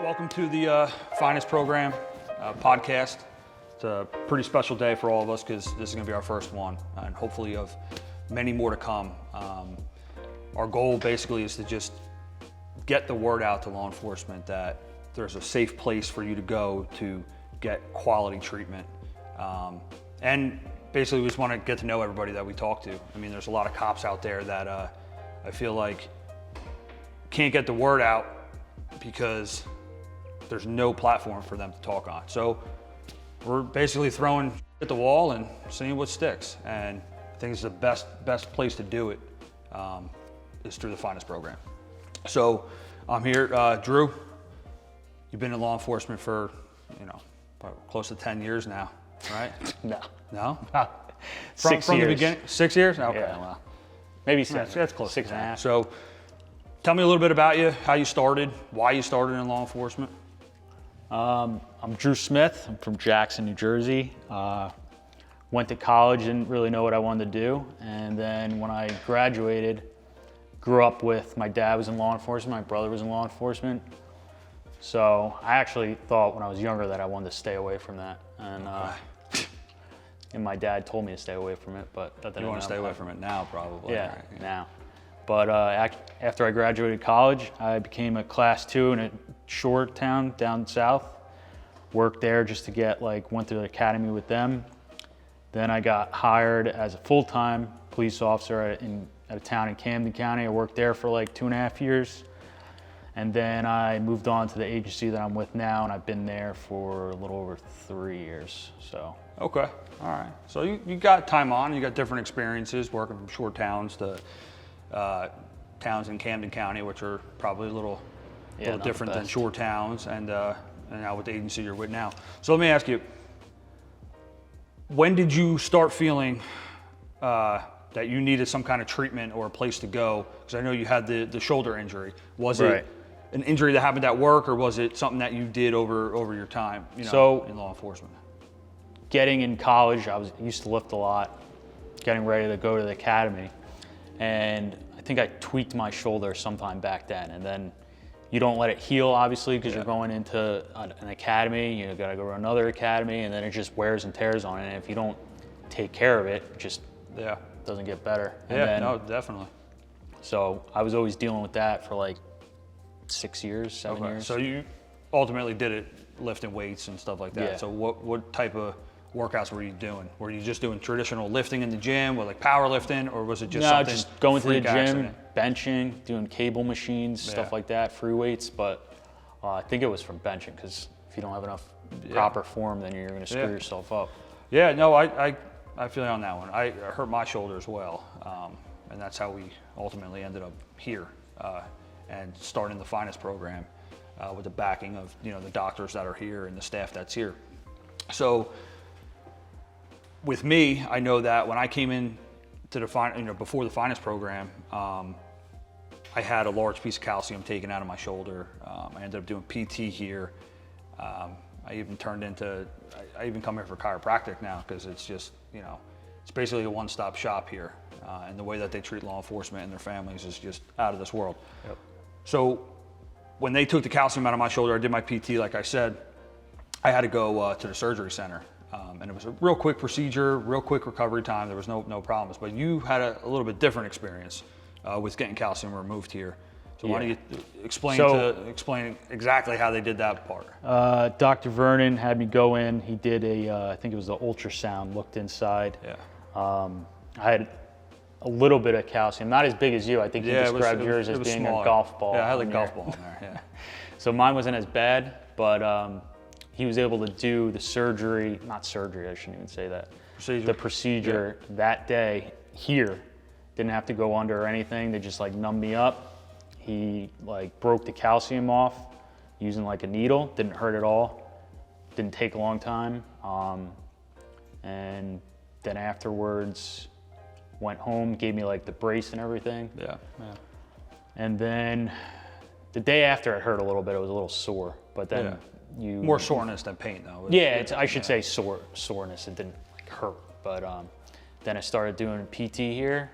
Welcome to the Finest Program podcast. It's a pretty special day for all of us because this is going to be our first one, and hopefully of many more to come. Our goal basically is to just get the word out to law enforcement that there's a safe place for you to go to get quality treatment. And basically we just want to get to know everybody that we talk to. I mean, there's a lot of cops out there that I feel like can't get the word out because there's no platform for them to talk on. So we're basically throwing at the wall and seeing what sticks. And I think it's the best place to do it is through the Finest Program. So I'm here, Drew. You've been in law enforcement for, probably close to 10 years now, right? No? From 6 years. the beginning? 6 years? Okay, Yeah. well, Maybe 7. that's close. 6.5. So tell me a little bit about you, how you started, why you started in law enforcement. I'm Drew Smith. I'm from Jackson, New Jersey. Went to college, didn't really know what I wanted to do. And then when I graduated, grew up with my dad was in law enforcement, my brother was in law enforcement. So I actually thought when I was younger that I wanted to stay away from that. And my dad told me to stay away from it, but that didn't You want to stay away happen. from it now, probably. Yeah, right? now. But after I graduated college, I became a Class 2 in a short town down south. Worked there just to went through the academy with them. Then I got hired as a full-time police officer at a town in Camden County. I worked there for 2.5 years. And then I moved on to the agency that I'm with now, and I've been there for a little over 3 years, so. Okay, all right. So you got time on, you got different experiences working from short towns to towns in Camden County, which are probably a little not different the than best. shore towns, and now with the agency you're with now. So let me ask you, when did you start feeling that you needed some kind of treatment or a place to go? Because I know you had the shoulder injury. Was Right. it an injury that happened at work, or was it something that you did over your time in law enforcement? Getting in college, I used to lift a lot, getting ready to go to the academy. And I think I tweaked my shoulder sometime back then. And then you don't let it heal, obviously, because you're going into an academy, you gotta go to another academy, and then it just wears and tears on it. And if you don't take care of it, it just doesn't get better. No, definitely. So I was always dealing with that for 6 years, 7 years. So you ultimately did it lifting weights and stuff like that. Yeah. So what type of workouts were you doing? Were you just doing traditional lifting in the gym, with powerlifting, or was it just something just going to the freak gym, accident? benching, doing cable machines, stuff like that, free weights. But I think it was from benching, because if you don't have enough proper form, then you're going to screw yourself up. Yeah, no, I feel you on that one. I hurt my shoulder as well, and that's how we ultimately ended up here and starting the Finest Program with the backing of the doctors that are here and the staff that's here. So with me, I know that when I came in to the before the Finest Program, I had a large piece of calcium taken out of my shoulder. I ended up doing PT here. I even I even come here for chiropractic now, because it's just, it's basically a one-stop shop here. And the way that they treat law enforcement and their families is just out of this world. Yep. So when they took the calcium out of my shoulder, I did my PT, like I said, I had to go to the surgery center. And it was a real quick procedure, real quick recovery time. There was no problems. But you had a little bit different experience with getting calcium removed here. So why don't you explain exactly how they did that part? Dr. Vernon had me go in. He did I think it was the ultrasound, looked inside. Yeah. I had a little bit of calcium, not as big as you. I think you described yours as was being smaller. a golf ball. Yeah, I had a on golf there. ball in there, yeah. So mine wasn't as bad, but he was able to do the surgery, not surgery, I shouldn't even say that. The procedure that day here. Didn't have to go under or anything. They just numbed me up. He broke the calcium off using a needle. Didn't hurt at all. Didn't take a long time. And then afterwards went home, gave me the brace and everything. Yeah. And then the day after it hurt a little bit. It was a little sore, but then More soreness than pain, though. I should say soreness. It didn't hurt, but then I started doing PT here.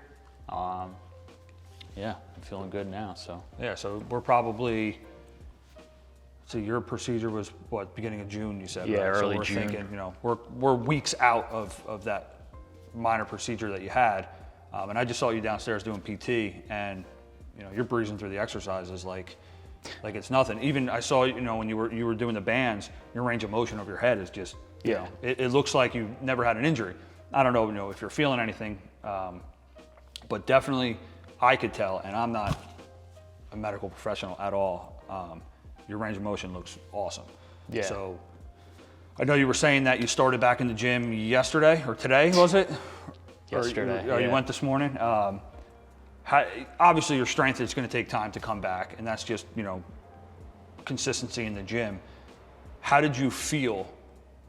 I'm feeling good now. So yeah, so we're probably So your procedure was what, beginning of June, you said? Yeah, right? early so we're June. thinking, we're weeks out of that minor procedure that you had. And I just saw you downstairs doing PT, and you're breezing through the exercises like it's nothing. Even I saw, when you were doing the bands, your range of motion of your head is just, it looks like you never had an injury. I don't know, if you're feeling anything, but definitely I could tell, and I'm not a medical professional at all. Your range of motion looks awesome. Yeah. So I know you were saying that you started back in the gym yesterday or today, was it? Yesterday. Or you went this morning. Obviously, your strength is going to take time to come back, and that's just consistency in the gym. How did you feel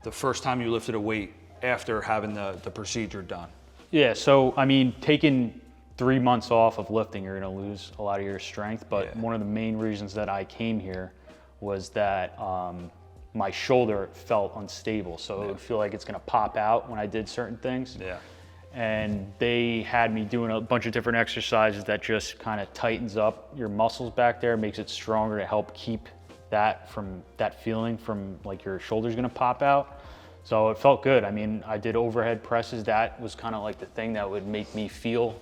the first time you lifted a weight after having the procedure done? Yeah, so I mean, taking 3 months off of lifting, you're going to lose a lot of your strength. But one of the main reasons that I came here was that my shoulder felt unstable. So it would feel like it's going to pop out when I did certain things. Yeah. And they had me doing a bunch of different exercises that just kind of tightens up your muscles back there, makes it stronger to help keep that feeling from like your shoulder's going to pop out. So it felt good. I mean, I did overhead presses. That was kind of like the thing that would make me feel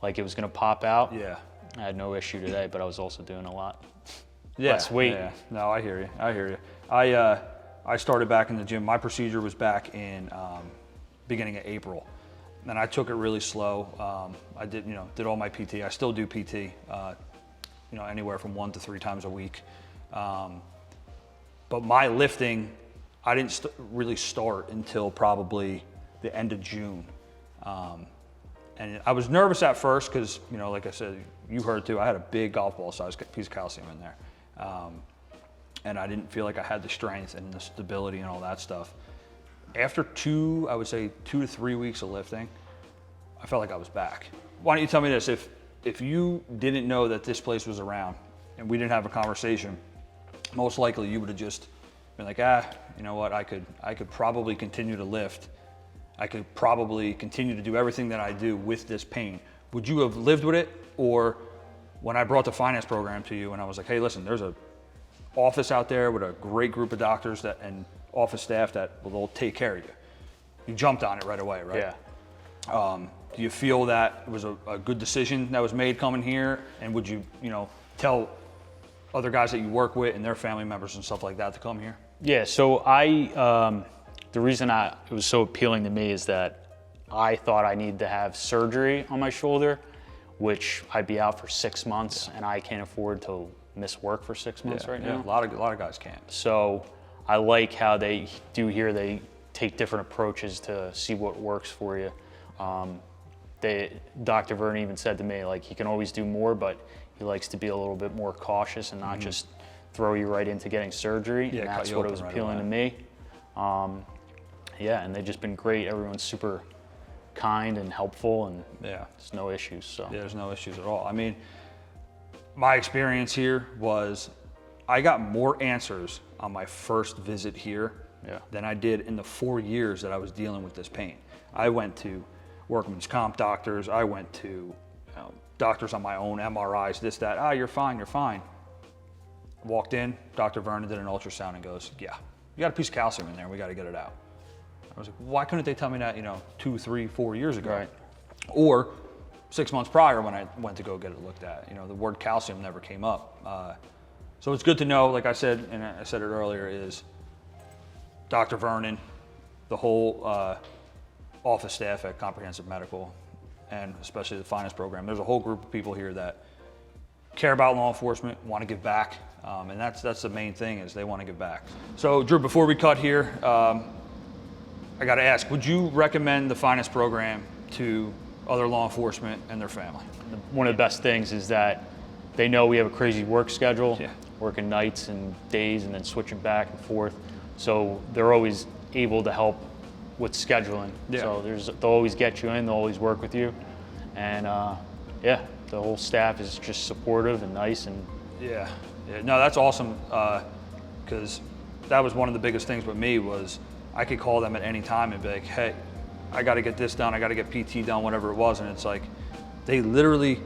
like it was going to pop out. Yeah. I had no issue today, but I was also doing a lot less weight. Yeah. No, I hear you. I started back in the gym. My procedure was back in beginning of April, and I took it really slow. I did all my PT. I still do PT. Anywhere from 1 to 3 times a week. But my lifting, I didn't really start until probably the end of June. And I was nervous at first because, like I said, you heard too, I had a big golf ball size piece of calcium in there. And I didn't feel like I had the strength and the stability and all that stuff. After I would say 2 to 3 weeks of lifting, I felt like I was back. Why don't you tell me this, if you didn't know that this place was around and we didn't have a conversation, most likely you would have just been like, you know what, I could probably continue to lift. I could probably continue to do everything that I do with this pain. Would you have lived with it? Or when I brought the finance program to you and I was like, hey, listen, there's a office out there with a great group of doctors and office staff that will take care of you. You jumped on it right away, right? Yeah. Do you feel that it was a good decision that was made coming here? And would you, tell other guys that you work with and their family members and stuff like that to come here? Yeah, so the reason it was so appealing to me is that I thought I needed to have surgery on my shoulder, which I'd be out for 6 months, and I can't afford to miss work for 6 months right now. A lot of guys can't. So I like how they do here. They take different approaches to see what works for you. Dr. Vernon even said to me, like, he can always do more, but he likes to be a little bit more cautious and not just throw you right into getting surgery. Yeah, and that's cut you what open was right appealing to me. And they've just been great. Everyone's super kind and helpful, and there's no issues. So there's no issues at all. I mean, my experience here was I got more answers on my first visit here than I did in the 4 years that I was dealing with this pain. I went to workman's comp doctors. I went to doctors on my own, MRIs, this, that. You're fine, you're fine. Walked in, Dr. Vernon did an ultrasound and goes, yeah, you got a piece of calcium in there, we got to get it out. I was like, why couldn't they tell me that, 2, 3, 4 years ago? Right. Or 6 months prior when I went to go get it looked at. The word calcium never came up. So it's good to know, like I said, and I said it earlier, is Dr. Vernon, the whole office staff at Comprehensive Medical, and especially the finance program. There's a whole group of people here that care about law enforcement, want to give back, and that's the main thing, is they want to give back. So Drew, before we cut here, I got to ask, would you recommend the finance program to other law enforcement and their family? One of the best things is that they know we have a crazy work schedule, Yeah. working nights and days and then switching back and forth. So they're always able to help with scheduling. Yeah. So they'll always get you in, they'll always work with you. And the whole staff is just supportive and nice. And Yeah. No, that's awesome, because that was one of the biggest things with me was I could call them at any time and be like, hey, I got to get this done, I got to get PT done, whatever it was. And it's like, they literally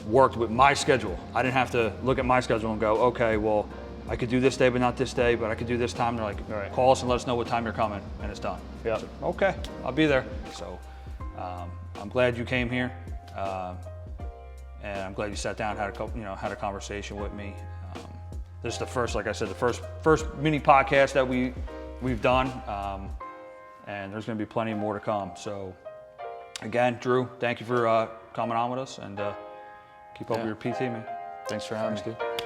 worked with my schedule. I didn't have to look at my schedule and go, okay, well, I could do this day, but not this day, but I could do this time. They're like, Right. call us and let us know what time you're coming, and it's done. Yep. I said, okay, I'll be there. So I'm glad you came here, and I'm glad you sat down, had a conversation with me. This is the first, like I said, the first mini podcast that we've done, and there's going to be plenty more to come. So again, Drew, thank you for coming on with us, and keep up with your PT, man. Thanks for having me. Dude.